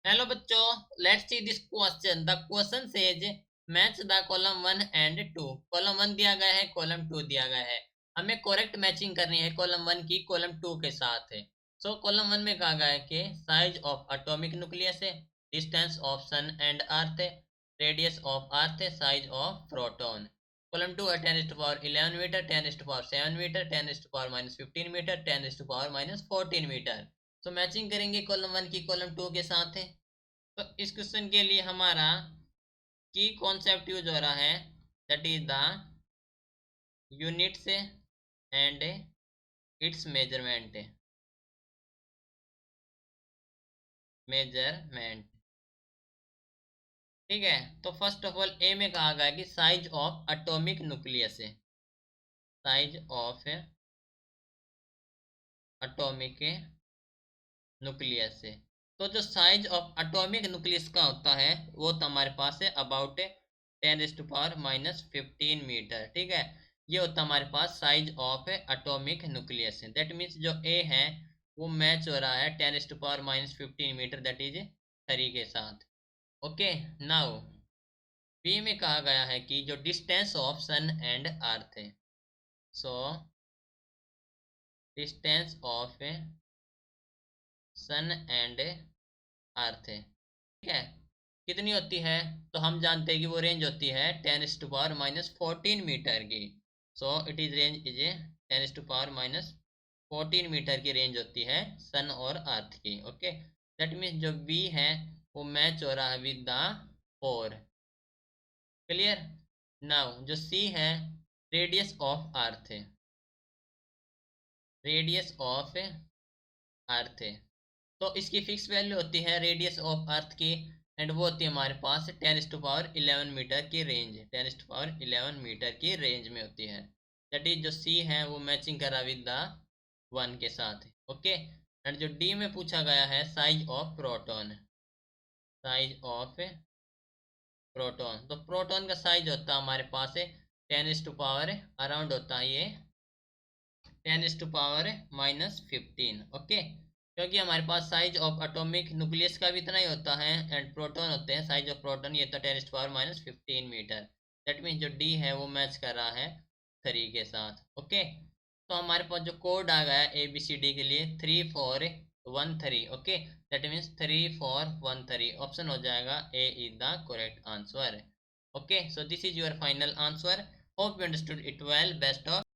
Hello बच्चों, let's see this question. The question says match the column 1 and 2। Column 1 दिया गया है, column 2 दिया गया है। हमें करेक्ट मैचिंग करनी है कॉलम 1 की कॉलम 2 के साथ है। सो कॉलम 1 में कहा गया है कि साइज ऑफ एटॉमिक न्यूक्लियस है, distance of sun and earth है, रेडियस ऑफ अर्थ है, साइज ऑफ प्रोटॉन। कॉलम 2 है 10⁻11 मीटर, 10⁻7 मीटर, 10⁻−15 मीटर, 10⁻−14 मीटर। तो मैचिंग करेंगे कॉलम 1 की कॉलम 2 के साथ है। तो इस क्वेश्चन के लिए हमारा की कॉन्सेप्ट यूज हो रहा है, that is the units and it's measurement. ठीक है, तो फर्स्ट ऑफ ऑल ए में कहा गया कि साइज ऑफ एटॉमिक न्यूक्लियस है, साइज ऑफ एटॉमिक न्यूक्लियस है। तो जो साइज ऑफ एटॉमिक न्यूक्लियस का होता है वो तो हमारे पास है अबाउट 10⁻−15 मीटर। ठीक है, ये होता है हमारे पास साइज ऑफ एटॉमिक न्यूक्लियस है। दैट मीन्स जो ए है वो मैच हो रहा है 10⁻−15 मीटर, दैट इज 3 के साथ। ओके, नाउ बी में कहा गया है कि जो distance of sun and earth है, so distance of sun and earth है। ठीक है, कितनी होती है? तो हम जानते हैं कि वो रेंज होती है 10⁻−14 मीटर की। So it is range is 10⁻−14 meter की रेंज होती है सन और अर्थ की। ओके, दैट मीन्स जो बी है वो मैच हो रहा है विद द 4। क्लियर? नाउ जो सी है रेडियस ऑफ अर्थ है, रेडियस ऑफ अर्थ है। तो इसकी फिक्स वैल्यू होती है रेडियस ऑफ अर्थ की, एंड वो होती है हमारे पास 10⁻11 मीटर की रेंज, 10⁻11 मीटर की रेंज में होती है। दैट इज जो सी है वो मैचिंग करा विद द 1 के साथ। ओके, एंड जो डी में पूछा गया है size of proton, size of proton. तो प्रोटॉन का साइज होता है हमारे पास है 10⁻, अराउंड होता है ये 10⁻−15। ओके, क्योंकि हमारे पास साइज ऑफ एटॉमिक न्यूक्लियस का भी इतना ही होता है, एंड प्रोटॉन होते हैं साइज ऑफ प्रोटॉन ये तो 10⁻−15 मीटर। दैट मीन्स जो डी है वो मैच कर रहा है 3 के साथ। ओके, तो हमारे पास जो कोड आ गया ए बी सी डी के लिए 3 4 1 3। ओके, दैट मीन्स 3 4 1 3 ऑप्शन हो जाएगा A is the correct answer. Okay, so this is your final answer. Hope you understood it well. Best of